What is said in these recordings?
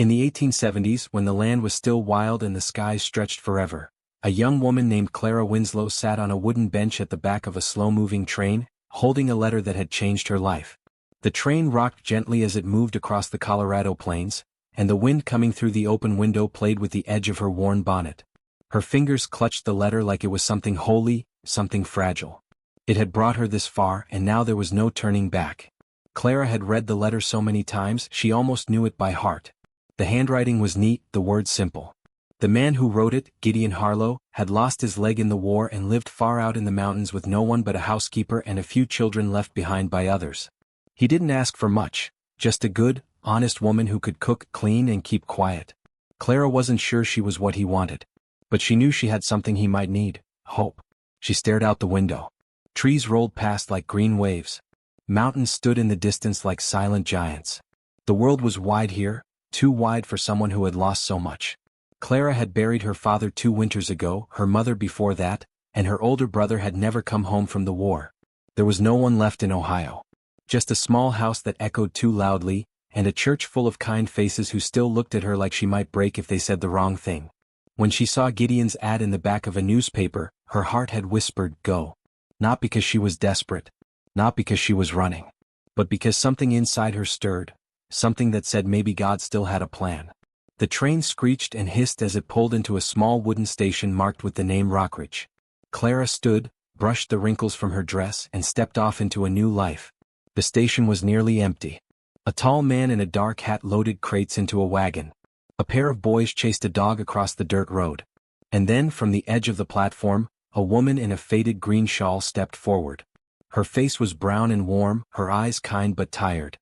In the 1870s, when the land was still wild and the skies stretched forever, a young woman named Clara Winslow sat on a wooden bench at the back of a slow-moving train, holding a letter that had changed her life. The train rocked gently as it moved across the Colorado plains, and the wind coming through the open window played with the edge of her worn bonnet. Her fingers clutched the letter like it was something holy, something fragile. It had brought her this far, and now there was no turning back. Clara had read the letter so many times she almost knew it by heart. The handwriting was neat, the words simple. The man who wrote it, Gideon Harlow, had lost his leg in the war and lived far out in the mountains with no one but a housekeeper and a few children left behind by others. He didn't ask for much, just a good, honest woman who could cook, clean, and keep quiet. Clara wasn't sure she was what he wanted, but she knew she had something he might need: hope. She stared out the window. Trees rolled past like green waves. Mountains stood in the distance like silent giants. The world was wide here, too wide for someone who had lost so much. Clara had buried her father 2 winters ago, her mother before that, and her older brother had never come home from the war. There was no one left in Ohio. Just a small house that echoed too loudly, and a church full of kind faces who still looked at her like she might break if they said the wrong thing. When she saw Gideon's ad in the back of a newspaper, her heart had whispered, "Go." Not because she was desperate, not because she was running, but because something inside her stirred, something that said maybe God still had a plan. The train screeched and hissed as it pulled into a small wooden station marked with the name Rockridge. Clara stood, brushed the wrinkles from her dress, and stepped off into a new life. The station was nearly empty. A tall man in a dark hat loaded crates into a wagon. A pair of boys chased a dog across the dirt road. And then, from the edge of the platform, a woman in a faded green shawl stepped forward. Her face was brown and warm, her eyes kind but tired.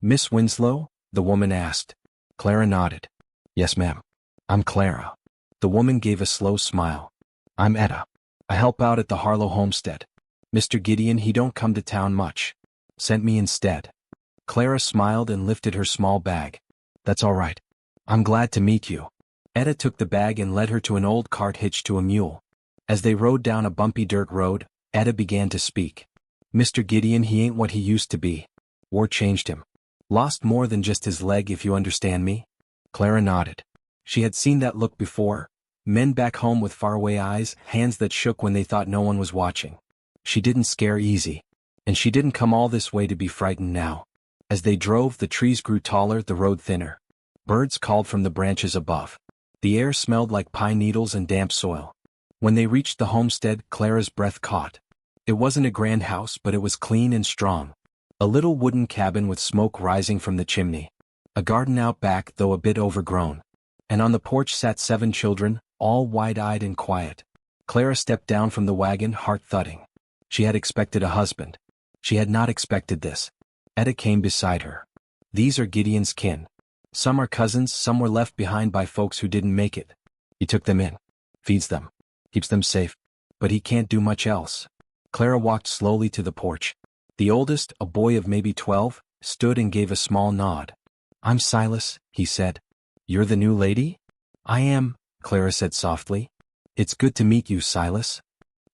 "Miss Winslow?" the woman asked. Clara nodded. "Yes, ma'am. I'm Clara." The woman gave a slow smile. "I'm Etta. I help out at the Harlow homestead. Mr. Gideon, he don't come to town much. Sent me instead." Clara smiled and lifted her small bag. "That's all right. I'm glad to meet you." Etta took the bag and led her to an old cart hitched to a mule. As they rode down a bumpy dirt road, Etta began to speak. "Mr. Gideon, he ain't what he used to be. War changed him. Lost more than just his leg, if you understand me." Clara nodded. She had seen that look before. Men back home with faraway eyes, hands that shook when they thought no one was watching. She didn't scare easy. And she didn't come all this way to be frightened now. As they drove, the trees grew taller, the road thinner. Birds called from the branches above. The air smelled like pine needles and damp soil. When they reached the homestead, Clara's breath caught. It wasn't a grand house, but it was clean and strong. A little wooden cabin with smoke rising from the chimney. A garden out back, though a bit overgrown. And on the porch sat 7 children, all wide-eyed and quiet. Clara stepped down from the wagon, heart thudding. She had expected a husband. She had not expected this. Etta came beside her. "These are Gideon's kin. Some are cousins, some were left behind by folks who didn't make it. He took them in. Feeds them. Keeps them safe. But he can't do much else." Clara walked slowly to the porch. The oldest, a boy of maybe 12, stood and gave a small nod. "I'm Silas," he said. "You're the new lady?" "I am," Clara said softly. "It's good to meet you, Silas."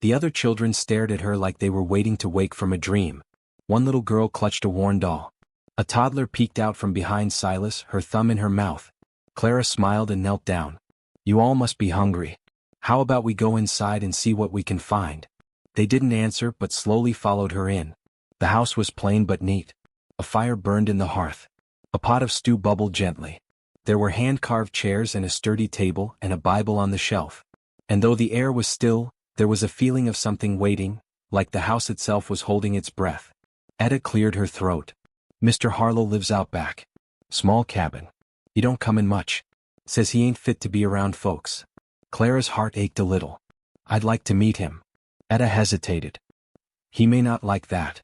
The other children stared at her like they were waiting to wake from a dream. One little girl clutched a worn doll. A toddler peeked out from behind Silas, her thumb in her mouth. Clara smiled and knelt down. "You all must be hungry. How about we go inside and see what we can find?" They didn't answer but slowly followed her in. The house was plain but neat. A fire burned in the hearth. A pot of stew bubbled gently. There were hand-carved chairs and a sturdy table and a Bible on the shelf. And though the air was still, there was a feeling of something waiting, like the house itself was holding its breath. Etta cleared her throat. "Mr. Harlow lives out back. Small cabin. He don't come in much. Says he ain't fit to be around folks." Clara's heart ached a little. "I'd like to meet him." Etta hesitated. "He may not like that."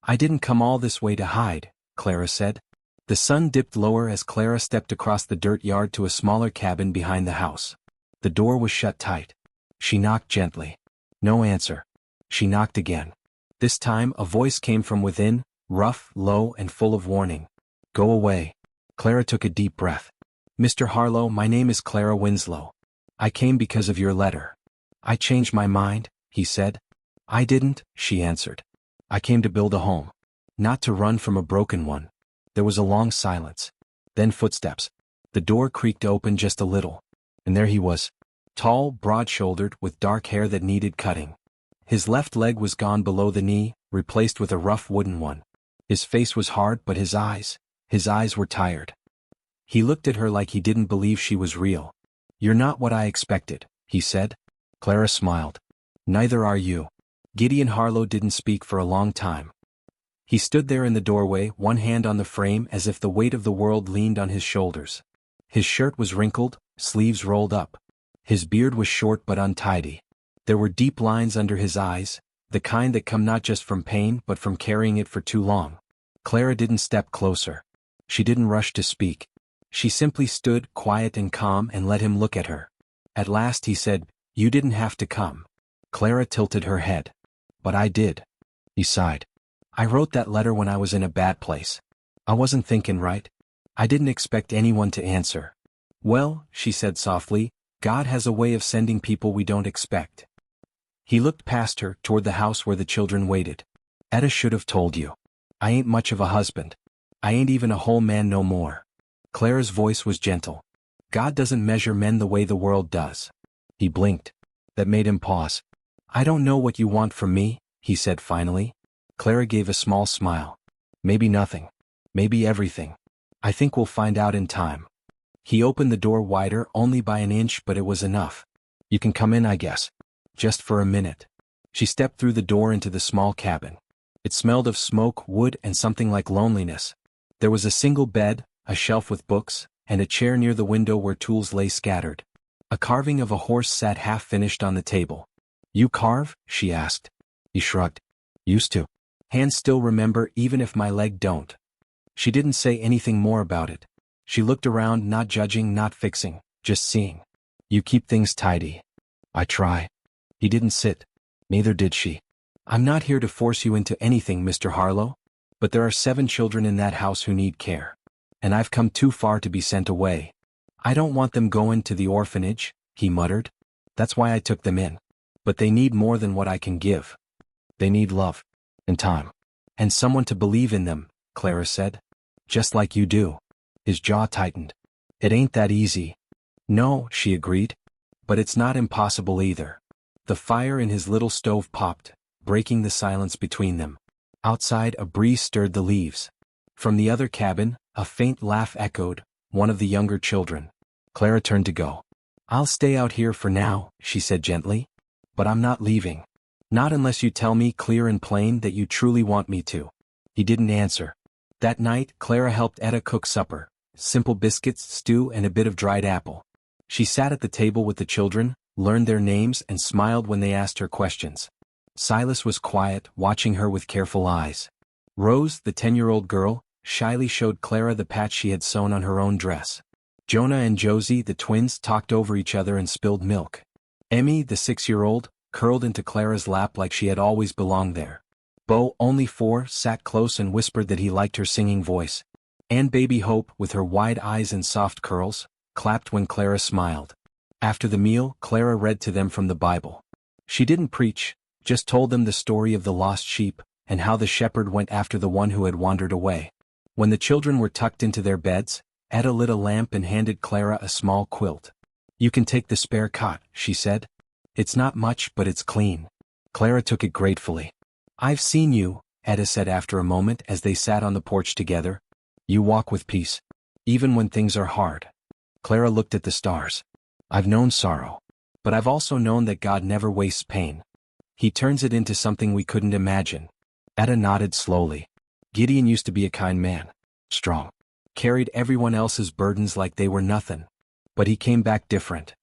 "I didn't come all this way to hide," Clara said. The sun dipped lower as Clara stepped across the dirt yard to a smaller cabin behind the house. The door was shut tight. She knocked gently. No answer. She knocked again. This time a voice came from within, rough, low, and full of warning. "Go away." Clara took a deep breath. "Mr. Harlow, my name is Clara Winslow. I came because of your letter." "I changed my mind," he said. "I didn't," she answered. "I came to build a home. Not to run from a broken one." There was a long silence. Then footsteps. The door creaked open just a little. And there he was. Tall, broad-shouldered, with dark hair that needed cutting. His left leg was gone below the knee, replaced with a rough wooden one. His face was hard, but his eyes were tired. He looked at her like he didn't believe she was real. "You're not what I expected," he said. Clara smiled. "Neither are you." Gideon Harlow didn't speak for a long time. He stood there in the doorway, one hand on the frame as if the weight of the world leaned on his shoulders. His shirt was wrinkled, sleeves rolled up. His beard was short but untidy. There were deep lines under his eyes, the kind that come not just from pain but from carrying it for too long. Clara didn't step closer. She didn't rush to speak. She simply stood, quiet and calm, and let him look at her. At last he said, "You didn't have to come." Clara tilted her head. "But I did." He sighed. "I wrote that letter when I was in a bad place. I wasn't thinking right. I didn't expect anyone to answer." "Well," she said softly, "God has a way of sending people we don't expect." He looked past her, toward the house where the children waited. "Etta should have told you. I ain't much of a husband. I ain't even a whole man no more." Clara's voice was gentle. "God doesn't measure men the way the world does." He blinked. That made him pause. "I don't know what you want from me," he said finally. Clara gave a small smile. "Maybe nothing. Maybe everything. I think we'll find out in time." He opened the door wider, only by an inch, but it was enough. "You can come in, I guess. Just for a minute." She stepped through the door into the small cabin. It smelled of smoke, wood, and something like loneliness. There was a single bed, a shelf with books, and a chair near the window where tools lay scattered. A carving of a horse sat half-finished on the table. "You carve?" she asked. He shrugged. "Used to. Hands still remember even if my leg don't." She didn't say anything more about it. She looked around, not judging, not fixing, just seeing. "You keep things tidy." "I try." He didn't sit. Neither did she. "I'm not here to force you into anything, Mr. Harlow. But there are 7 children in that house who need care. And I've come too far to be sent away. I don't want them going to the orphanage," he muttered. "That's why I took them in. But they need more than what I can give. They need love. And time. And someone to believe in them," Clara said. "Just like you do." His jaw tightened. "It ain't that easy." "No," she agreed. "But it's not impossible either." The fire in his little stove popped, breaking the silence between them. Outside, a breeze stirred the leaves. From the other cabin, a faint laugh echoed, one of the younger children. Clara turned to go. "I'll stay out here for now," she said gently. "But I'm not leaving. Not unless you tell me clear and plain that you truly want me to." He didn't answer. That night, Clara helped Etta cook supper. Simple biscuits, stew, and a bit of dried apple. She sat at the table with the children, learned their names, and smiled when they asked her questions. Silas was quiet, watching her with careful eyes. Rose, the 10-year-old girl, shyly showed Clara the patch she had sewn on her own dress. Jonah and Josie, the twins, talked over each other and spilled milk. Emmy, the 6-year-old, curled into Clara's lap like she had always belonged there. Bo, only 4, sat close and whispered that he liked her singing voice. And baby Hope, with her wide eyes and soft curls, clapped when Clara smiled. After the meal, Clara read to them from the Bible. She didn't preach, just told them the story of the lost sheep, and how the shepherd went after the one who had wandered away. When the children were tucked into their beds, Etta lit a lamp and handed Clara a small quilt. "You can take the spare cot," she said. "It's not much, but it's clean." Clara took it gratefully. "I've seen you," Etta said after a moment as they sat on the porch together. "You walk with peace. Even when things are hard." Clara looked at the stars. "I've known sorrow. But I've also known that God never wastes pain. He turns it into something we couldn't imagine." Etta nodded slowly. "Gideon used to be a kind man. Strong. Carried everyone else's burdens like they were nothing. But he came back different."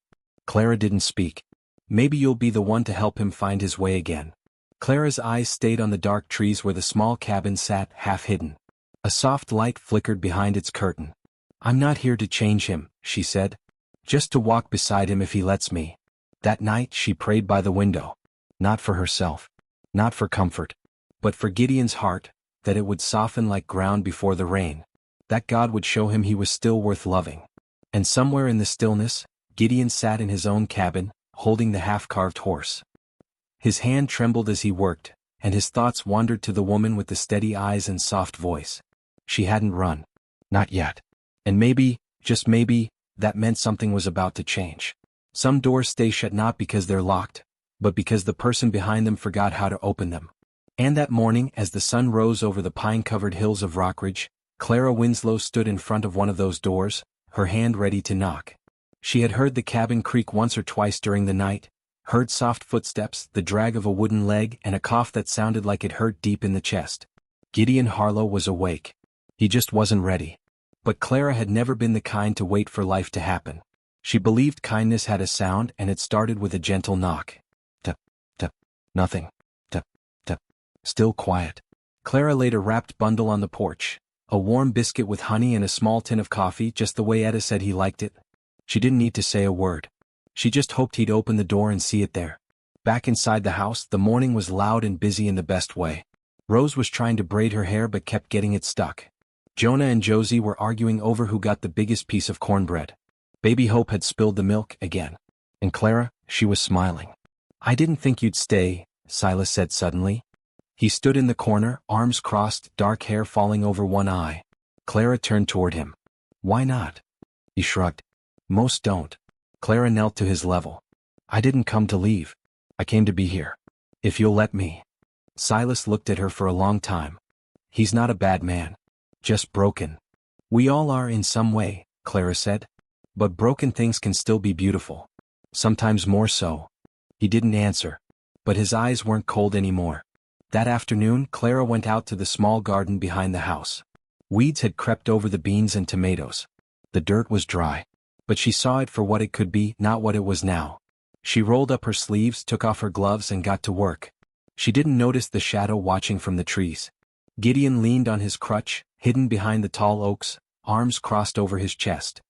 Clara didn't speak. "Maybe you'll be the one to help him find his way again." Clara's eyes stayed on the dark trees where the small cabin sat, half hidden. A soft light flickered behind its curtain. "I'm not here to change him," she said. "Just to walk beside him if he lets me." That night she prayed by the window. Not for herself. Not for comfort. But for Gideon's heart, that it would soften like ground before the rain. That God would show him he was still worth loving. And somewhere in the stillness, Gideon sat in his own cabin, holding the half-carved horse. His hand trembled as he worked, and his thoughts wandered to the woman with the steady eyes and soft voice. She hadn't run. Not yet. And maybe, just maybe, That meant something was about to change. Some doors stay shut not because they're locked, but because the person behind them forgot how to open them. And that morning, as the sun rose over the pine-covered hills of Rockridge, Clara Winslow stood in front of one of those doors, her hand ready to knock. She had heard the cabin creak once or twice during the night, heard soft footsteps, the drag of a wooden leg, and a cough that sounded like it hurt deep in the chest. Gideon Harlow was awake. He just wasn't ready. But Clara had never been the kind to wait for life to happen. She believed kindness had a sound, and it started with a gentle knock. Tap, tap, nothing. Tap, tap. Still quiet. Clara laid a wrapped bundle on the porch, a warm biscuit with honey and a small tin of coffee, just the way Etta said he liked it. She didn't need to say a word. She just hoped he'd open the door and see it there. Back inside the house, the morning was loud and busy in the best way. Rose was trying to braid her hair but kept getting it stuck. Jonah and Josie were arguing over who got the biggest piece of cornbread. Baby Hope had spilled the milk again. And Clara, she was smiling. "I didn't think you'd stay," Silas said suddenly. He stood in the corner, arms crossed, dark hair falling over one eye. Clara turned toward him. "Why not?" He shrugged. "Most don't." Clara knelt to his level. "I didn't come to leave. I came to be here. If you'll let me." Silas looked at her for a long time. "He's not a bad man. Just broken." "We all are in some way," Clara said. "But broken things can still be beautiful. Sometimes more so." He didn't answer. But his eyes weren't cold anymore. That afternoon, Clara went out to the small garden behind the house. Weeds had crept over the beans and tomatoes. The dirt was dry. But she saw it for what it could be, not what it was now. She rolled up her sleeves, took off her gloves, and got to work. She didn't notice the shadow watching from the trees. Gideon leaned on his crutch, hidden behind the tall oaks, arms crossed over his chest.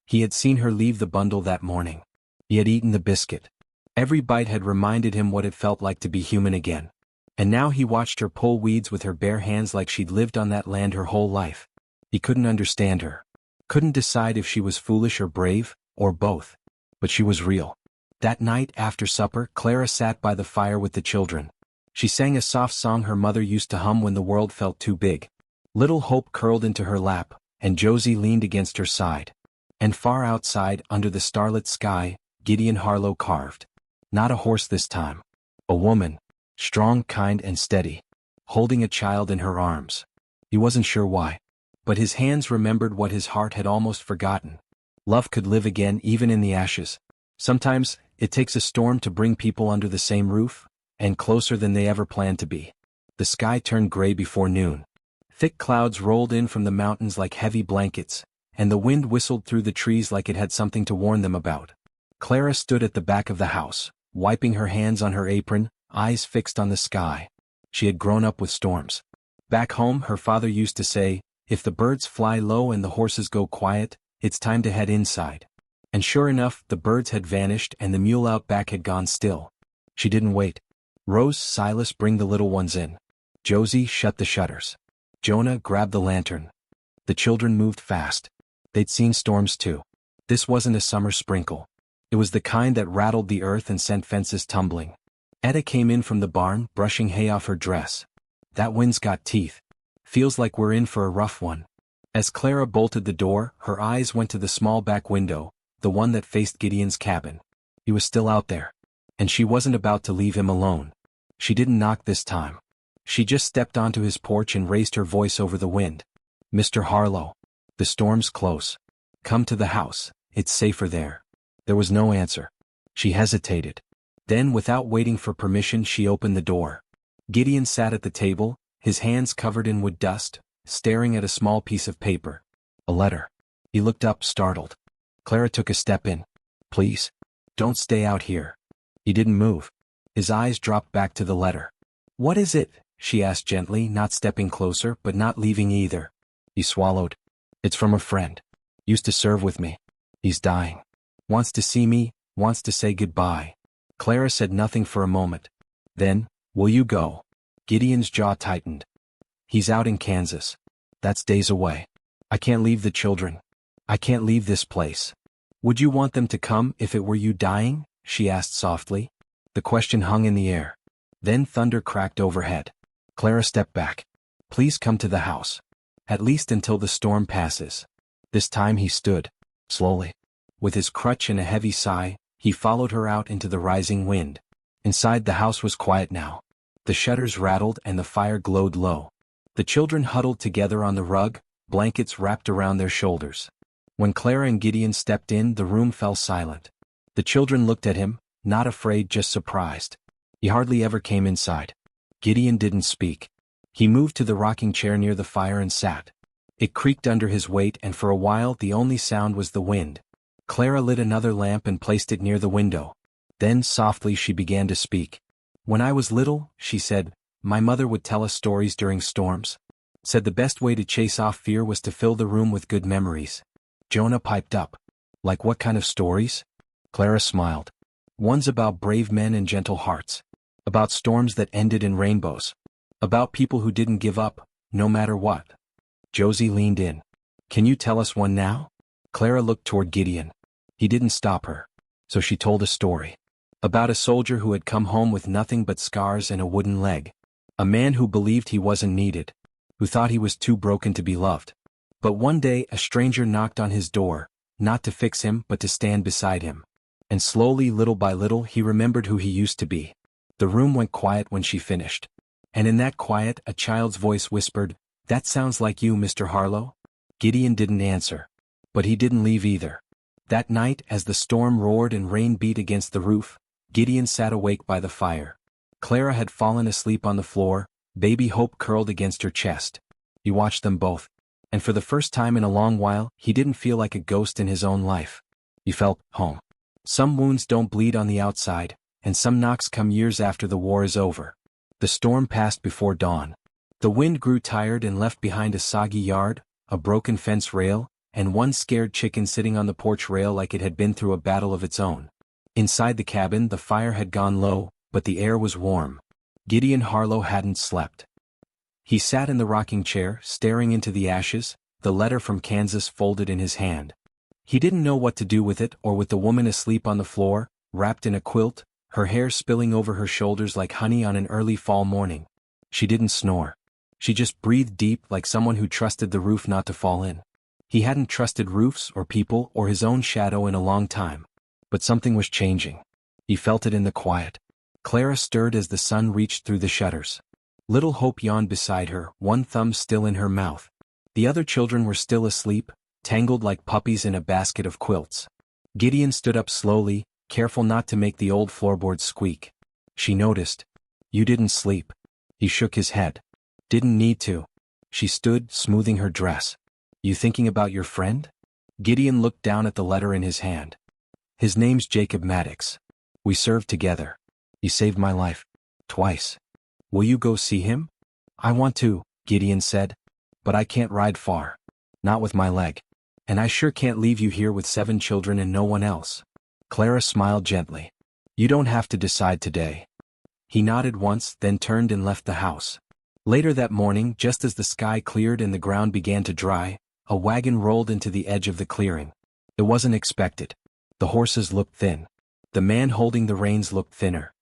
He had seen her leave the bundle that morning. He had eaten the biscuit. Every bite had reminded him what it felt like to be human again. And now he watched her pull weeds with her bare hands like she'd lived on that land her whole life. He couldn't understand her. Couldn't decide if she was foolish or brave, or both. But she was real. That night, after supper, Clara sat by the fire with the children. She sang a soft song her mother used to hum when the world felt too big. Little Hope curled into her lap, and Josie leaned against her side. And far outside, under the starlit sky, Gideon Harlow carved. Not a horse this time. A woman. Strong, kind, and steady. Holding a child in her arms. He wasn't sure why. But his hands remembered what his heart had almost forgotten. Love could live again even in the ashes. Sometimes, it takes a storm to bring people under the same roof, and closer than they ever planned to be. The sky turned gray before noon. Thick clouds rolled in from the mountains like heavy blankets, and the wind whistled through the trees like it had something to warn them about. Clara stood at the back of the house, wiping her hands on her apron, eyes fixed on the sky. She had grown up with storms. Back home, her father used to say, "If the birds fly low and the horses go quiet, it's time to head inside." And sure enough, the birds had vanished and the mule out back had gone still. She didn't wait. "Rose, Silas, bring the little ones in." Josie, shut the shutters. Jonah, grab the lantern. The children moved fast. They'd seen storms too. This wasn't a summer sprinkle. It was the kind that rattled the earth and sent fences tumbling. Etta came in from the barn, brushing hay off her dress. "That wind's got teeth. Feels like we're in for a rough one." As Clara bolted the door, her eyes went to the small back window, the one that faced Gideon's cabin. He was still out there. And she wasn't about to leave him alone. She didn't knock this time. She just stepped onto his porch and raised her voice over the wind. "Mr. Harlow. The storm's close. Come to the house, it's safer there." There was no answer. She hesitated. Then, without waiting for permission, she opened the door. Gideon sat at the table, his hands covered in wood dust, staring at a small piece of paper. A letter. He looked up, startled. Clara took a step in. "Please. Don't stay out here." He didn't move. His eyes dropped back to the letter. "What is it?" she asked gently, not stepping closer, but not leaving either. He swallowed. "It's from a friend. Used to serve with me. He's dying. Wants to see me, wants to say goodbye." Clara said nothing for a moment. Then, "Will you go?" Gideon's jaw tightened. "He's out in Kansas. That's days away. I can't leave the children. I can't leave this place." "Would you want them to come if it were you dying?" she asked softly. The question hung in the air. Then thunder cracked overhead. Clara stepped back. "Please come to the house. At least until the storm passes." This time he stood. Slowly. With his crutch and a heavy sigh, he followed her out into the rising wind. Inside the house was quiet now. The shutters rattled and the fire glowed low. The children huddled together on the rug, blankets wrapped around their shoulders. When Clara and Gideon stepped in, the room fell silent. The children looked at him, not afraid, just surprised. He hardly ever came inside. Gideon didn't speak. He moved to the rocking chair near the fire and sat. It creaked under his weight, and for a while the only sound was the wind. Clara lit another lamp and placed it near the window. Then softly she began to speak. "When I was little," she said, "my mother would tell us stories during storms. Said the best way to chase off fear was to fill the room with good memories." Jonah piped up. "Like what kind of stories?" Clara smiled. "Ones about brave men and gentle hearts. About storms that ended in rainbows. About people who didn't give up, no matter what." Josie leaned in. "Can you tell us one now?" Clara looked toward Gideon. He didn't stop her. So she told a story. About a soldier who had come home with nothing but scars and a wooden leg. A man who believed he wasn't needed. Who thought he was too broken to be loved. But one day a stranger knocked on his door, not to fix him but to stand beside him. And slowly, little by little, he remembered who he used to be. The room went quiet when she finished. And in that quiet, a child's voice whispered, "That sounds like you, Mr. Harlow." Gideon didn't answer. But he didn't leave either. That night, as the storm roared and rain beat against the roof, Gideon sat awake by the fire. Clara had fallen asleep on the floor, baby Hope curled against her chest. He watched them both. And for the first time in a long while, he didn't feel like a ghost in his own life. He felt home. Some wounds don't bleed on the outside, and some knocks come years after the war is over. The storm passed before dawn. The wind grew tired and left behind a soggy yard, a broken fence rail, and one scared chicken sitting on the porch rail like it had been through a battle of its own. Inside the cabin, the fire had gone low, but the air was warm. Gideon Harlow hadn't slept. He sat in the rocking chair, staring into the ashes, the letter from Kansas folded in his hand. He didn't know what to do with it or with the woman asleep on the floor, wrapped in a quilt, her hair spilling over her shoulders like honey on an early fall morning. She didn't snore. She just breathed deep like someone who trusted the roof not to fall in. He hadn't trusted roofs or people or his own shadow in a long time. But something was changing. He felt it in the quiet. Clara stirred as the sun reached through the shutters. Little Hope yawned beside her, one thumb still in her mouth. The other children were still asleep, tangled like puppies in a basket of quilts. Gideon stood up slowly, careful not to make the old floorboards squeak. She noticed. "You didn't sleep." He shook his head. "Didn't need to." She stood, smoothing her dress. "You thinking about your friend?" Gideon looked down at the letter in his hand. "His name's Jacob Maddox. We served together. He saved my life. Twice. Will you go see him?" "I want to," Gideon said. "But I can't ride far. Not with my leg. And I sure can't leave you here with 7 children and no one else." Clara smiled gently. "You don't have to decide today." He nodded once, then turned and left the house. Later that morning, just as the sky cleared and the ground began to dry, a wagon rolled into the edge of the clearing. It wasn't expected. The horses looked thin. The man holding the reins looked thinner.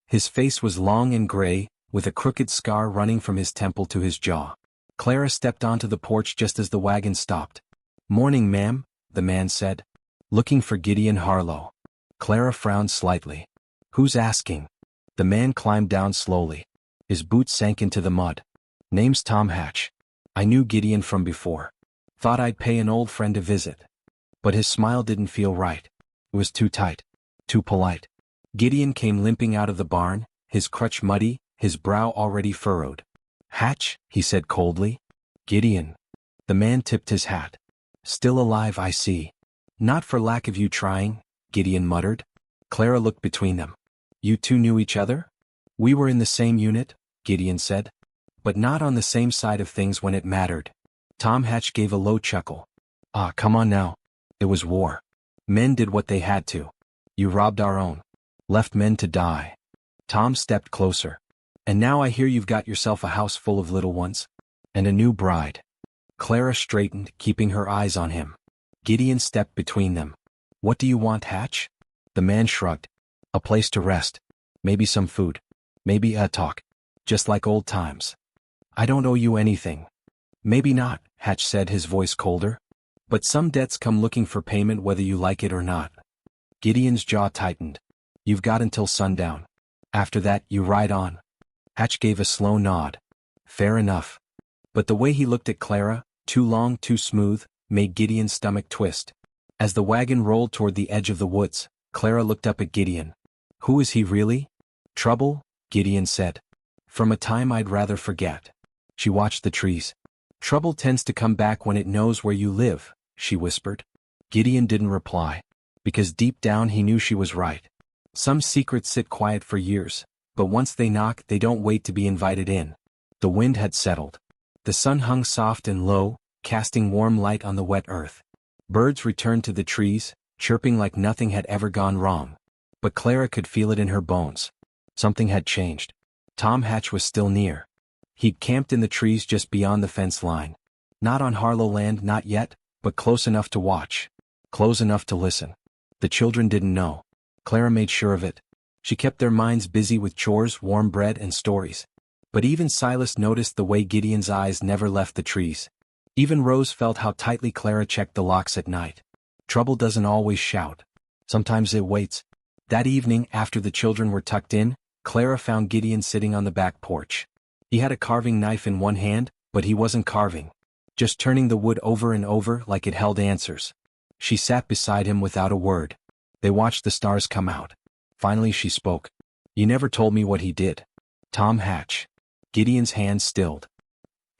His face was long and gray, with a crooked scar running from his temple to his jaw. Clara stepped onto the porch just as the wagon stopped. "Morning, ma'am," the man said. "Looking for Gideon Harlow." Clara frowned slightly. "Who's asking?" The man climbed down slowly. His boots sank into the mud. "Name's Tom Hatch. I knew Gideon from before. Thought I'd pay an old friend a visit." But his smile didn't feel right. It was too tight. Too polite. Gideon came limping out of the barn, his crutch muddy, his brow already furrowed. "Hatch," he said coldly. "Gideon." The man tipped his hat. "Still alive, I see." "Not for lack of you trying," Gideon muttered. Clara looked between them. "You two knew each other?" "We were in the same unit," Gideon said. "But not on the same side of things when it mattered." Tom Hatch gave a low chuckle. "Ah, come on now. It was war. Men did what they had to. You robbed our own. Left men to die." Tom stepped closer. "And now I hear you've got yourself a house full of little ones. And a new bride." Clara straightened, keeping her eyes on him. Gideon stepped between them. "What do you want, Hatch?" The man shrugged. "A place to rest. Maybe some food. Maybe a talk. Just like old times. I don't owe you anything." "Maybe not," Hatch said, his voice colder. But some debts come looking for payment whether you like it or not. Gideon's jaw tightened. You've got until sundown. After that, you ride on. Hatch gave a slow nod. Fair enough. But the way he looked at Clara, too long, too smooth, made Gideon's stomach twist. As the wagon rolled toward the edge of the woods, Clara looked up at Gideon. Who is he really? Trouble? Gideon said. From a time I'd rather forget. She watched the trees. Trouble tends to come back when it knows where you live, she whispered. Gideon didn't reply. Because deep down he knew she was right. Some secrets sit quiet for years, but once they knock they don't wait to be invited in. The wind had settled. The sun hung soft and low, casting warm light on the wet earth. Birds returned to the trees, chirping like nothing had ever gone wrong. But Clara could feel it in her bones. Something had changed. Tom Hatch was still near. He'd camped in the trees just beyond the fence line. Not on Harlow land, not yet, but close enough to watch. Close enough to listen. The children didn't know. Clara made sure of it. She kept their minds busy with chores, warm bread, and stories. But even Silas noticed the way Gideon's eyes never left the trees. Even Rose felt how tightly Clara checked the locks at night. Trouble doesn't always shout. Sometimes it waits. That evening, after the children were tucked in, Clara found Gideon sitting on the back porch. He had a carving knife in one hand, but he wasn't carving. Just turning the wood over and over like it held answers. She sat beside him without a word. They watched the stars come out. Finally she spoke. You never told me what he did. Tom Hatch. Gideon's hand stilled.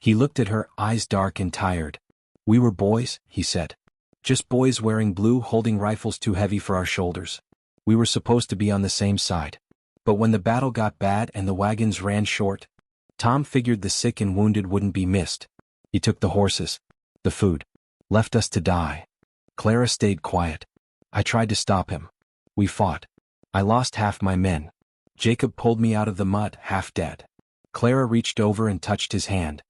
He looked at her, eyes dark and tired. We were boys, he said. Just boys wearing blue, holding rifles too heavy for our shoulders. We were supposed to be on the same side. But when the battle got bad and the wagons ran short, Tom figured the sick and wounded wouldn't be missed. He took the horses, the food, left us to die. Clara stayed quiet. I tried to stop him. We fought. I lost half my men. Jacob pulled me out of the mud, half dead. Clara reached over and touched his hand.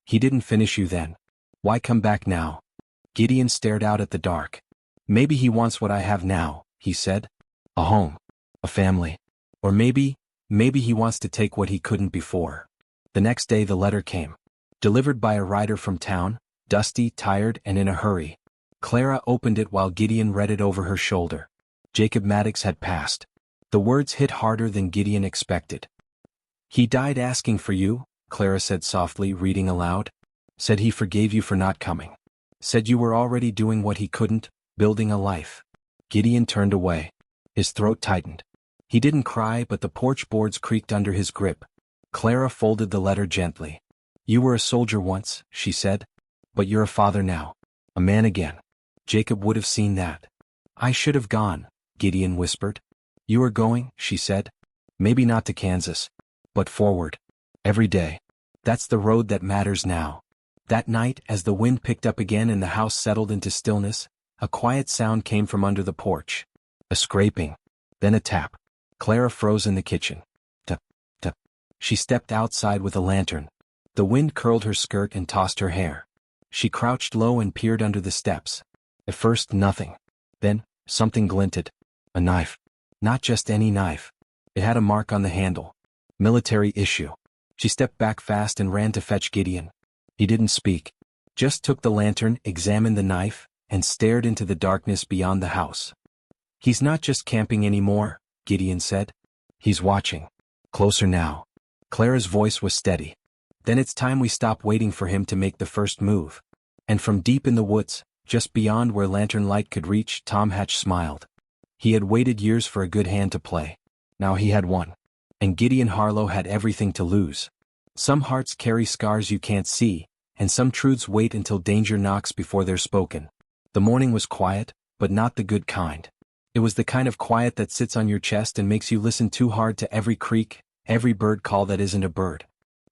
He didn't finish you then. Why come back now? Gideon stared out at the dark. Maybe he wants what I have now, he said. A home. A family. Or maybe he wants to take what he couldn't before. The next day the letter came. Delivered by a rider from town, dusty, tired, and in a hurry. Clara opened it while Gideon read it over her shoulder. Jacob Maddox had passed. The words hit harder than Gideon expected. He died asking for you, Clara said softly, reading aloud. Said he forgave you for not coming. Said you were already doing what he couldn't, building a life. Gideon turned away. His throat tightened. He didn't cry, but the porch boards creaked under his grip. Clara folded the letter gently. You were a soldier once, she said. But you're a father now. A man again. Jacob would have seen that. I should have gone, Gideon whispered. You are going, she said. Maybe not to Kansas. But forward. Every day. That's the road that matters now. That night, as the wind picked up again and the house settled into stillness, a quiet sound came from under the porch. A scraping. Then a tap. Clara froze in the kitchen. Tap, tap. She stepped outside with a lantern. The wind curled her skirt and tossed her hair. She crouched low and peered under the steps. At first, nothing. Then, something glinted. A knife. Not just any knife. It had a mark on the handle. Military issue. She stepped back fast and ran to fetch Gideon. He didn't speak. Just took the lantern, examined the knife, and stared into the darkness beyond the house. He's not just camping anymore, Gideon said. He's watching. Closer now. Clara's voice was steady. Then it's time we stop waiting for him to make the first move. And from deep in the woods, just beyond where lantern light could reach, Tom Hatch smiled. He had waited years for a good hand to play. Now he had one. And Gideon Harlow had everything to lose. Some hearts carry scars you can't see, and some truths wait until danger knocks before they're spoken. The morning was quiet, but not the good kind. It was the kind of quiet that sits on your chest and makes you listen too hard to every creak, every bird call that isn't a bird.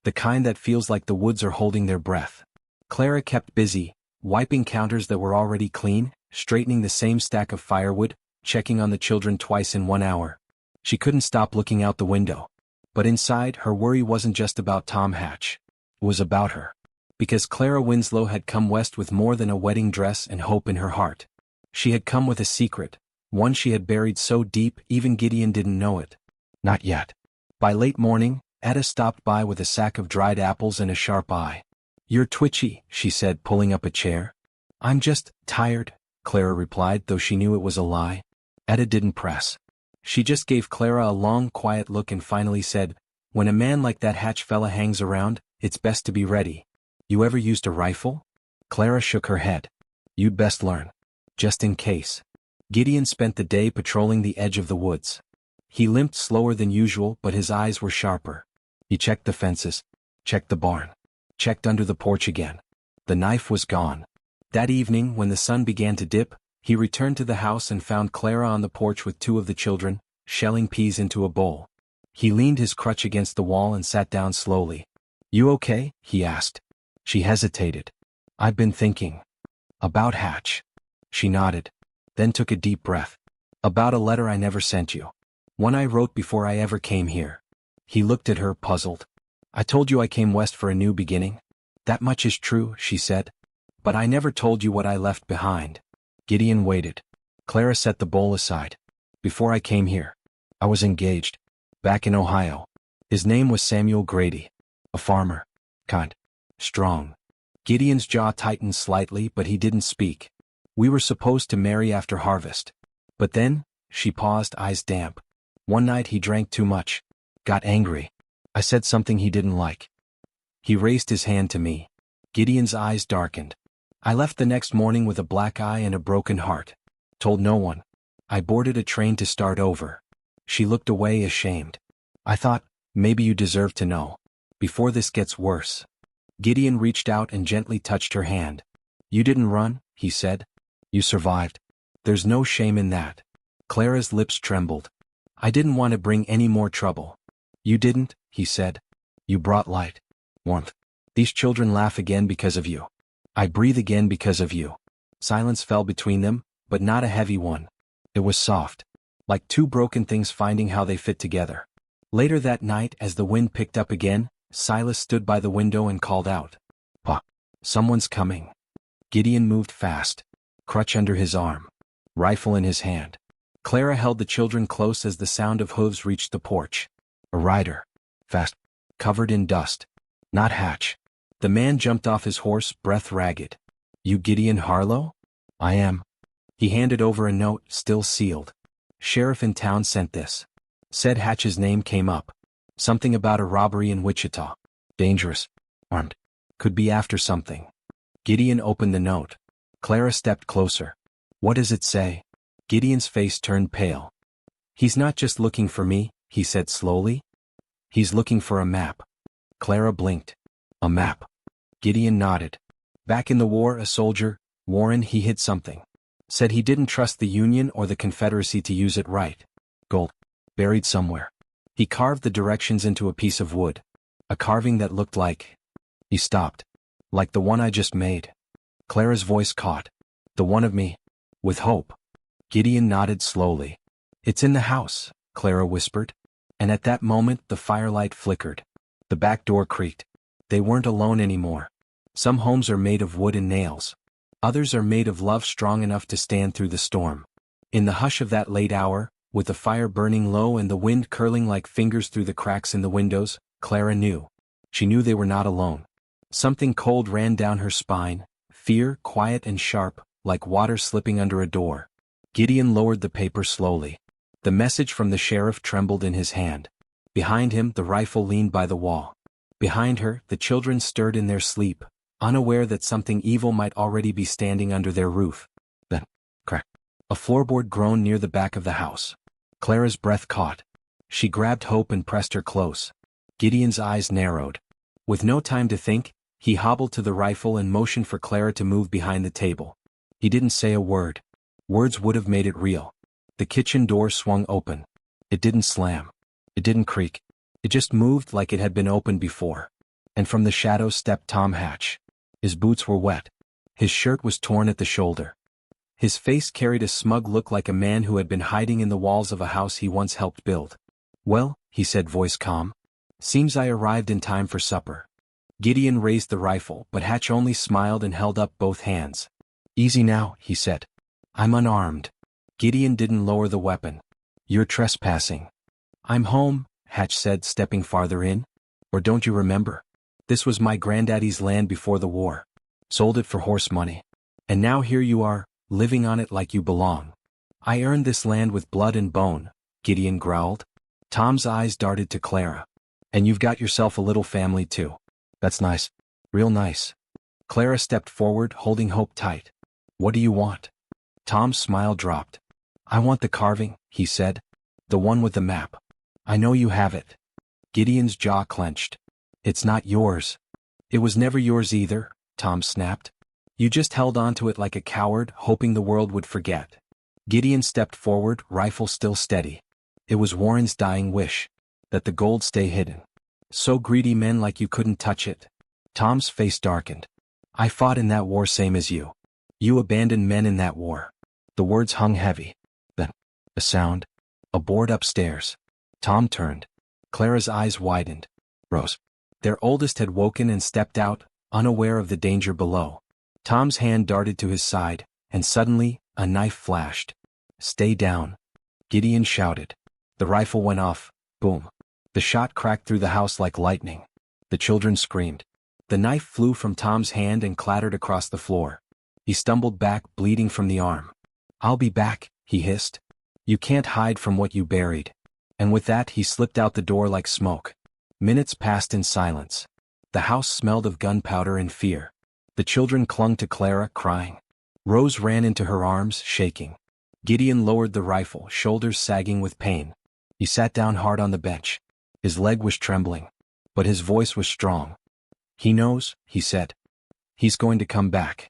The kind that feels like the woods are holding their breath. Clara kept busy, wiping counters that were already clean, straightening the same stack of firewood, checking on the children twice in 1 hour. She couldn't stop looking out the window. But inside, her worry wasn't just about Tom Hatch. It was about her. Because Clara Winslow had come west with more than a wedding dress and hope in her heart. She had come with a secret, one she had buried so deep even Gideon didn't know it. Not yet. By late morning, Etta stopped by with a sack of dried apples and a sharp eye. You're twitchy, she said, pulling up a chair. I'm just tired, Clara replied, though she knew it was a lie. Etta didn't press. She just gave Clara a long, quiet look and finally said, when a man like that Hatch fella hangs around, it's best to be ready. You ever used a rifle? Clara shook her head. You'd best learn. Just in case. Gideon spent the day patrolling the edge of the woods. He limped slower than usual, but his eyes were sharper. He checked the fences, checked the barn, checked under the porch again. The knife was gone. That evening, when the sun began to dip, he returned to the house and found Clara on the porch with two of the children, shelling peas into a bowl. He leaned his crutch against the wall and sat down slowly. You okay? He asked. She hesitated. I've been thinking. About Hatch. She nodded, then took a deep breath. About a letter I never sent you. One I wrote before I ever came here. He looked at her, puzzled. I told you I came west for a new beginning. That much is true, she said. But I never told you what I left behind. Gideon waited. Clara set the bowl aside. Before I came here, I was engaged. Back in Ohio. His name was Samuel Grady. A farmer. Kind. Strong. Gideon's jaw tightened slightly, but he didn't speak. We were supposed to marry after harvest. But then, she paused, eyes damp. One night he drank too much. Got angry. I said something he didn't like. He raised his hand to me. Gideon's eyes darkened. I left the next morning with a black eye and a broken heart. Told no one. I boarded a train to start over. She looked away, ashamed. I thought, maybe you deserve to know. Before this gets worse. Gideon reached out and gently touched her hand. You didn't run, he said. You survived. There's no shame in that. Clara's lips trembled. I didn't want to bring any more trouble. You didn't, he said. You brought light. Warmth. These children laugh again because of you. I breathe again because of you. Silence fell between them, but not a heavy one. It was soft. Like two broken things finding how they fit together. Later that night, as the wind picked up again, Silas stood by the window and called out. Pa, someone's coming. Gideon moved fast. Crutch under his arm. Rifle in his hand. Clara held the children close as the sound of hooves reached the porch. A rider. Fast. Covered in dust. Not Hatch. The man jumped off his horse, breath ragged. You Gideon Harlow? I am. He handed over a note, still sealed. Sheriff in town sent this. Said Hatch's name came up. Something about a robbery in Wichita. Dangerous. Armed. Could be after something. Gideon opened the note. Clara stepped closer. What does it say? Gideon's face turned pale. He's not just looking for me, he said slowly. He's looking for a map. Clara blinked. A map. Gideon nodded. Back in the war, a soldier, Warren, he hid something. Said he didn't trust the Union or the Confederacy to use it right. Gold. Buried somewhere. He carved the directions into a piece of wood. A carving that looked like... He stopped. Like the one I just made. Clara's voice caught. The one of me. With hope. Gideon nodded slowly. It's in the house, Clara whispered. And at that moment the firelight flickered. The back door creaked. They weren't alone anymore. Some homes are made of wood and nails. Others are made of love strong enough to stand through the storm. In the hush of that late hour, with the fire burning low and the wind curling like fingers through the cracks in the windows, Clara knew. She knew they were not alone. Something cold ran down her spine, fear, quiet and sharp, like water slipping under a door. Gideon lowered the paper slowly. The message from the sheriff trembled in his hand. Behind him, the rifle leaned by the wall. Behind her, the children stirred in their sleep, unaware that something evil might already be standing under their roof. Then, crack. A floorboard groaned near the back of the house. Clara's breath caught. She grabbed Hope and pressed her close. Gideon's eyes narrowed. With no time to think, he hobbled to the rifle and motioned for Clara to move behind the table. He didn't say a word. Words would have made it real. The kitchen door swung open. It didn't slam. It didn't creak. It just moved like it had been opened before. And from the shadows stepped Tom Hatch. His boots were wet. His shirt was torn at the shoulder. His face carried a smug look like a man who had been hiding in the walls of a house he once helped build. Well, he said, voice calm. Seems I arrived in time for supper. Gideon raised the rifle, but Hatch only smiled and held up both hands. Easy now, he said. I'm unarmed. Gideon didn't lower the weapon. You're trespassing. I'm home, Hatch said, stepping farther in. Or don't you remember? This was my granddaddy's land before the war. Sold it for horse money. And now here you are, living on it like you belong. I earned this land with blood and bone, Gideon growled. Tom's eyes darted to Clara. And you've got yourself a little family too. That's nice. Real nice. Clara stepped forward, holding Hope tight. What do you want? Tom's smile dropped. I want the carving, he said. The one with the map. I know you have it. Gideon's jaw clenched. It's not yours. It was never yours either, Tom snapped. You just held on to it like a coward, hoping the world would forget. Gideon stepped forward, rifle still steady. It was Warren's dying wish. That the gold stay hidden. So greedy men like you couldn't touch it. Tom's face darkened. I fought in that war same as you. You abandoned men in that war. The words hung heavy. Then, a sound. A board upstairs. Tom turned. Clara's eyes widened. Rose. Their oldest had woken and stepped out, unaware of the danger below. Tom's hand darted to his side, and suddenly, a knife flashed. Stay down. Gideon shouted. The rifle went off. Boom. The shot cracked through the house like lightning. The children screamed. The knife flew from Tom's hand and clattered across the floor. He stumbled back, bleeding from the arm. I'll be back, he hissed. You can't hide from what you buried. And with that he slipped out the door like smoke. Minutes passed in silence. The house smelled of gunpowder and fear. The children clung to Clara, crying. Rose ran into her arms, shaking. Gideon lowered the rifle, shoulders sagging with pain. He sat down hard on the bench. His leg was trembling. But his voice was strong. He knows, he said. He's going to come back.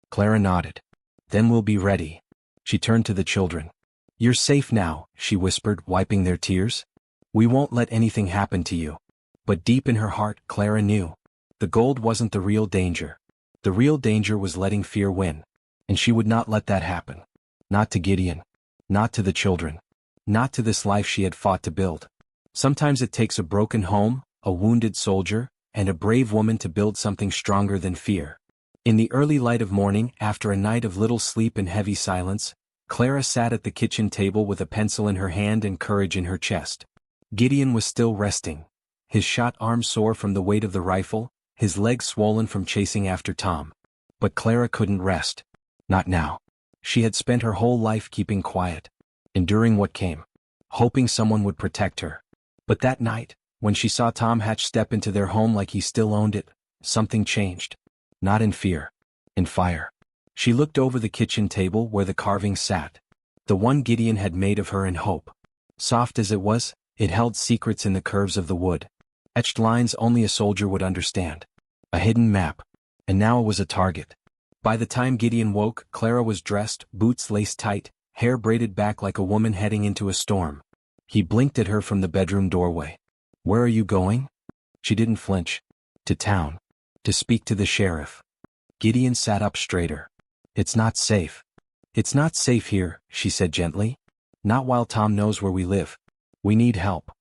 Clara nodded. Then we'll be ready. She turned to the children. You're safe now, she whispered, wiping their tears. We won't let anything happen to you. But deep in her heart, Clara knew. The gold wasn't the real danger. The real danger was letting fear win. And she would not let that happen. Not to Gideon. Not to the children. Not to this life she had fought to build. Sometimes it takes a broken home, a wounded soldier, and a brave woman to build something stronger than fear. In the early light of morning, after a night of little sleep and heavy silence, Clara sat at the kitchen table with a pencil in her hand and courage in her chest. Gideon was still resting. His shot arm sore from the weight of the rifle, his legs swollen from chasing after Tom. But Clara couldn't rest. Not now. She had spent her whole life keeping quiet, enduring what came, hoping someone would protect her. But that night, when she saw Tom Hatch step into their home like he still owned it, something changed. Not in fear. In fire. She looked over the kitchen table where the carving sat. The one Gideon had made of her in hope. Soft as it was, it held secrets in the curves of the wood. Etched lines only a soldier would understand. A hidden map. And now it was a target. By the time Gideon woke, Clara was dressed, boots laced tight, hair braided back like a woman heading into a storm. He blinked at her from the bedroom doorway. Where are you going? She didn't flinch. To town. To speak to the sheriff. Gideon sat up straighter. It's not safe. It's not safe here, she said gently. Not while Tom knows where we live. We need help.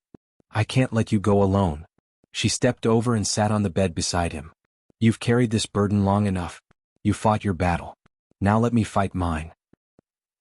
I can't let you go alone. She stepped over and sat on the bed beside him. You've carried this burden long enough. You fought your battle. Now let me fight mine.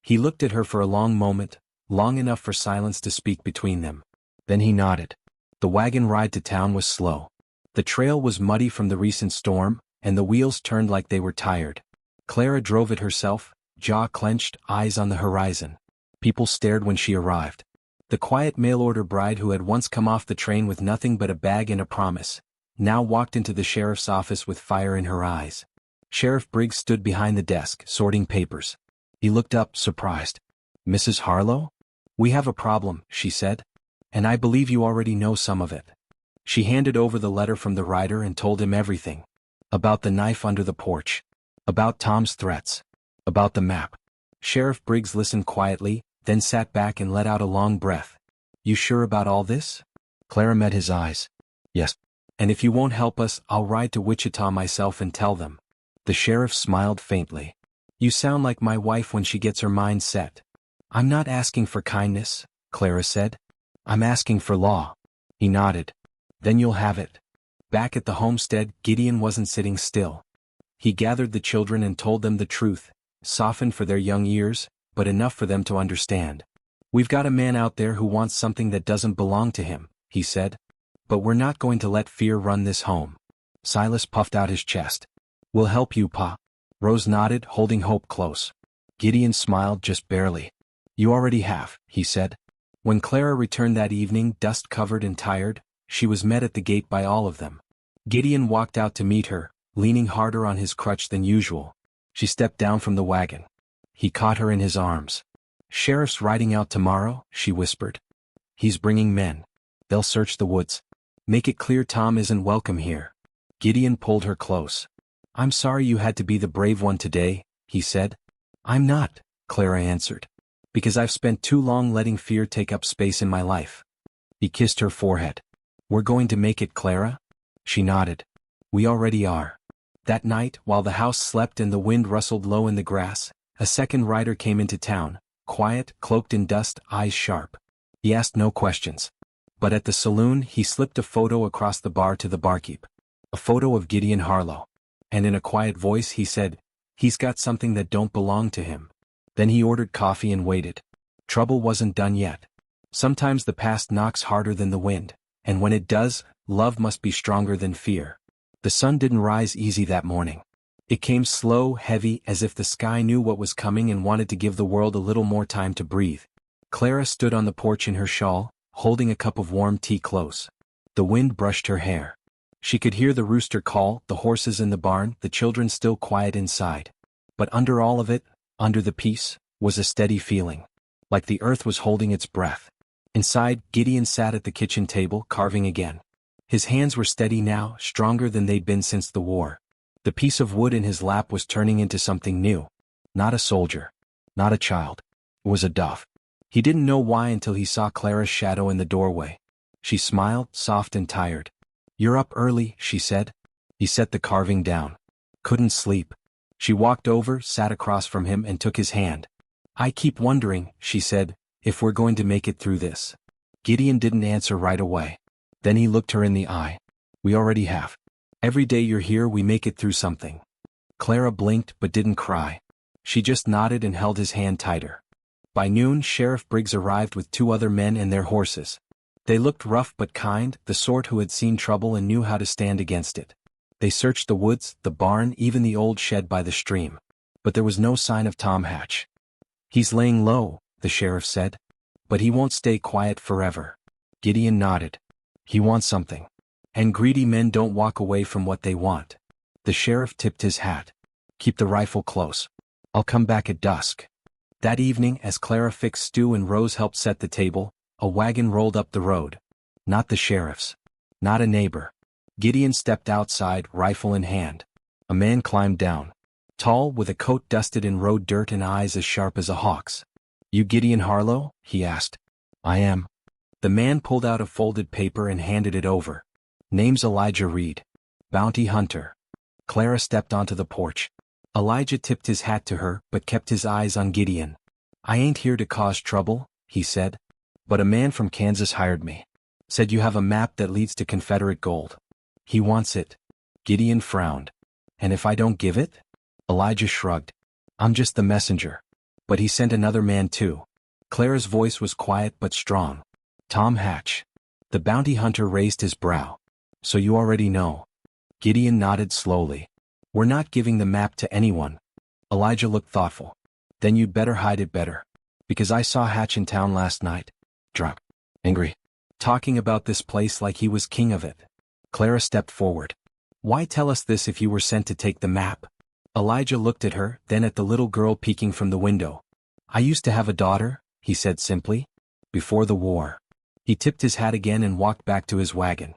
He looked at her for a long moment, long enough for silence to speak between them. Then he nodded. The wagon ride to town was slow. The trail was muddy from the recent storm, and the wheels turned like they were tired. Clara drove it herself, jaw clenched, eyes on the horizon. People stared when she arrived. The quiet mail-order bride who had once come off the train with nothing but a bag and a promise, now walked into the sheriff's office with fire in her eyes. Sheriff Briggs stood behind the desk, sorting papers. He looked up, surprised. Mrs. Harlow? We have a problem, she said. And I believe you already know some of it. She handed over the letter from the writer and told him everything. About the knife under the porch. About Tom's threats. About the map. Sheriff Briggs listened quietly, then sat back and let out a long breath. You sure about all this? Clara met his eyes. Yes. And if you won't help us, I'll ride to Wichita myself and tell them. The sheriff smiled faintly. You sound like my wife when she gets her mind set. I'm not asking for kindness, Clara said. I'm asking for law. He nodded. Then you'll have it. Back at the homestead, Gideon wasn't sitting still. He gathered the children and told them the truth, softened for their young ears, but enough for them to understand. We've got a man out there who wants something that doesn't belong to him, he said. But we're not going to let fear run this home. Silas puffed out his chest. We'll help you, Pa. Rose nodded, holding hope close. Gideon smiled just barely. You already have, he said. When Clara returned that evening, dust-covered and tired, she was met at the gate by all of them. Gideon walked out to meet her, leaning harder on his crutch than usual. She stepped down from the wagon. He caught her in his arms. Sheriff's riding out tomorrow, she whispered. He's bringing men. They'll search the woods. Make it clear Tom isn't welcome here. Gideon pulled her close. I'm sorry you had to be the brave one today, he said. I'm not, Clara answered. Because I've spent too long letting fear take up space in my life. He kissed her forehead. We're going to make it, Clara? She nodded. We already are. That night, while the house slept and the wind rustled low in the grass, a second rider came into town, quiet, cloaked in dust, eyes sharp. He asked no questions. But at the saloon he slipped a photo across the bar to the barkeep. A photo of Gideon Harlow. And in a quiet voice he said, he's got something that don't belong to him. Then he ordered coffee and waited. Trouble wasn't done yet. Sometimes the past knocks harder than the wind, and when it does, love must be stronger than fear. The sun didn't rise easy that morning. It came slow, heavy, as if the sky knew what was coming and wanted to give the world a little more time to breathe. Clara stood on the porch in her shawl, holding a cup of warm tea close. The wind brushed her hair. She could hear the rooster call, the horses in the barn, the children still quiet inside. But under all of it, under the peace, was a steady feeling. Like the earth was holding its breath. Inside, Gideon sat at the kitchen table, carving again. His hands were steady now, stronger than they'd been since the war. The piece of wood in his lap was turning into something new. Not a soldier. Not a child. It was a dove. He didn't know why until he saw Clara's shadow in the doorway. She smiled, soft and tired. You're up early, she said. He set the carving down. Couldn't sleep. She walked over, sat across from him and took his hand. I keep wondering, she said, if we're going to make it through this. Gideon didn't answer right away. Then he looked her in the eye. We already have. Every day you're here we make it through something. Clara blinked but didn't cry. She just nodded and held his hand tighter. By noon Sheriff Briggs arrived with 2 other men and their horses. They looked rough but kind, the sort who had seen trouble and knew how to stand against it. They searched the woods, the barn, even the old shed by the stream. But there was no sign of Tom Hatch. He's laying low, the sheriff said. But he won't stay quiet forever. Gideon nodded. He wants something. And greedy men don't walk away from what they want. The sheriff tipped his hat. Keep the rifle close. I'll come back at dusk. That evening, as Clara fixed stew and Rose helped set the table, a wagon rolled up the road. Not the sheriff's. Not a neighbor. Gideon stepped outside, rifle in hand. A man climbed down. Tall, with a coat dusted in road dirt and eyes as sharp as a hawk's. You Gideon Harlow? He asked. I am. The man pulled out a folded paper and handed it over. Name's Elijah Reed. Bounty hunter. Clara stepped onto the porch. Elijah tipped his hat to her, but kept his eyes on Gideon. I ain't here to cause trouble, he said. But a man from Kansas hired me. Said you have a map that leads to Confederate gold. He wants it. Gideon frowned. And if I don't give it? Elijah shrugged. I'm just the messenger. But he sent another man too. Clara's voice was quiet but strong. Tom Hatch. The bounty hunter raised his brow. So you already know. Gideon nodded slowly. We're not giving the map to anyone. Elijah looked thoughtful. Then you'd better hide it better. Because I saw Hatch in town last night. Drunk. Angry. Talking about this place like he was king of it. Clara stepped forward. Why tell us this if you were sent to take the map? Elijah looked at her, then at the little girl peeking from the window. I used to have a daughter, he said simply. Before the war. He tipped his hat again and walked back to his wagon.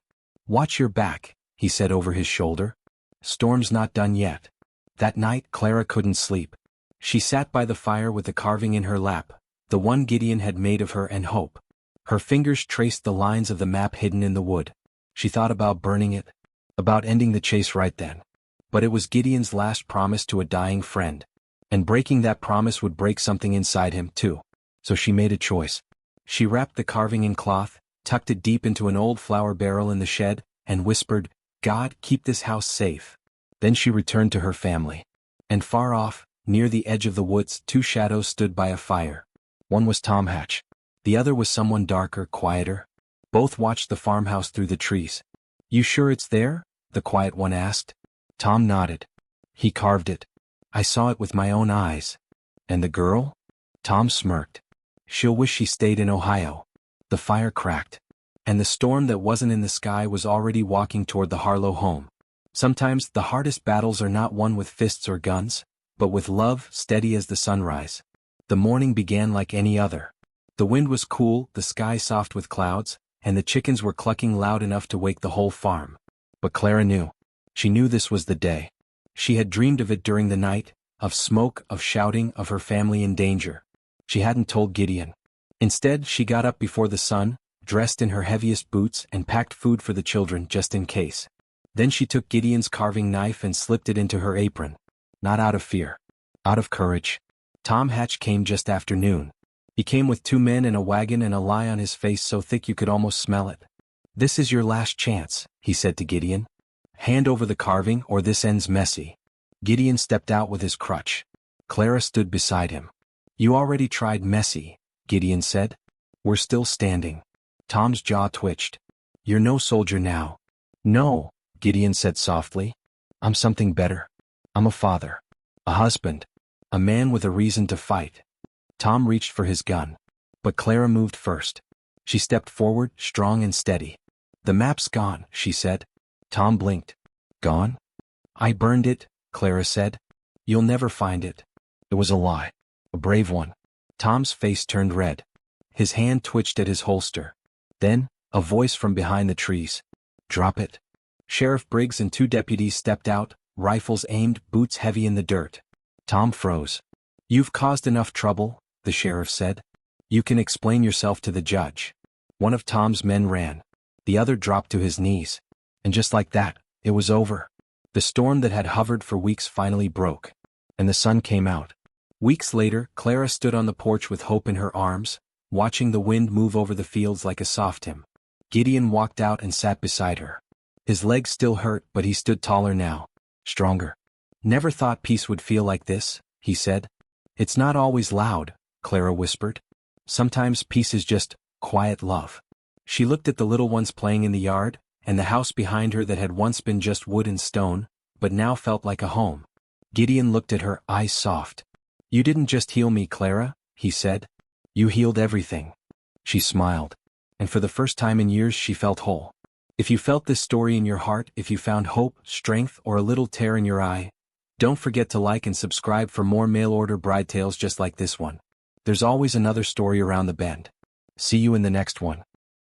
Watch your back, he said over his shoulder. Storm's not done yet. That night Clara couldn't sleep. She sat by the fire with the carving in her lap, the one Gideon had made of her and hope. Her fingers traced the lines of the map hidden in the wood. She thought about burning it, about ending the chase right then. But it was Gideon's last promise to a dying friend. And breaking that promise would break something inside him too. So she made a choice. She wrapped the carving in cloth, tucked it deep into an old flour barrel in the shed, and whispered, God, keep this house safe. Then she returned to her family. And far off, near the edge of the woods, 2 shadows stood by a fire. One was Tom Hatch. The other was someone darker, quieter. Both watched the farmhouse through the trees. You sure it's there? The quiet one asked. Tom nodded. He carved it. I saw it with my own eyes. And the girl? Tom smirked. She'll wish she stayed in Ohio. The fire cracked. And the storm that wasn't in the sky was already walking toward the Harlow home. Sometimes the hardest battles are not won with fists or guns, but with love steady as the sunrise. The morning began like any other. The wind was cool, the sky soft with clouds, and the chickens were clucking loud enough to wake the whole farm. But Clara knew. She knew this was the day. She had dreamed of it during the night, of smoke, of shouting, of her family in danger. She hadn't told Gideon. Instead, she got up before the sun, dressed in her heaviest boots and packed food for the children just in case. Then she took Gideon's carving knife and slipped it into her apron. Not out of fear. Out of courage. Tom Hatch came just after noon. He came with 2 men in a wagon and a lie on his face so thick you could almost smell it. This is your last chance, he said to Gideon. Hand over the carving or this ends messy. Gideon stepped out with his crutch. Clara stood beside him. You already tried messy, Gideon said. We're still standing. Tom's jaw twitched. You're no soldier now. No, Gideon said softly. I'm something better. I'm a father. A husband. A man with a reason to fight. Tom reached for his gun. But Clara moved first. She stepped forward, strong and steady. The map's gone, she said. Tom blinked. Gone? I burned it, Clara said. You'll never find it. It was a lie. A brave one. Tom's face turned red. His hand twitched at his holster. Then, a voice from behind the trees. Drop it. Sheriff Briggs and 2 deputies stepped out, rifles aimed, boots heavy in the dirt. Tom froze. You've caused enough trouble, the sheriff said. You can explain yourself to the judge. One of Tom's men ran. The other dropped to his knees. And just like that, it was over. The storm that had hovered for weeks finally broke. And the sun came out. Weeks later, Clara stood on the porch with hope in her arms, watching the wind move over the fields like a soft hymn. Gideon walked out and sat beside her. His legs still hurt, but he stood taller now. Stronger. Never thought peace would feel like this, he said. It's not always loud, Clara whispered. Sometimes peace is just quiet love. She looked at the little ones playing in the yard, and the house behind her that had once been just wood and stone, but now felt like a home. Gideon looked at her, eyes soft. You didn't just heal me, Clara, he said. You healed everything. She smiled. And for the first time in years she felt whole. If you felt this story in your heart, if you found hope, strength, or a little tear in your eye, don't forget to like and subscribe for more mail-order bride tales just like this one. There's always another story around the bend. See you in the next one.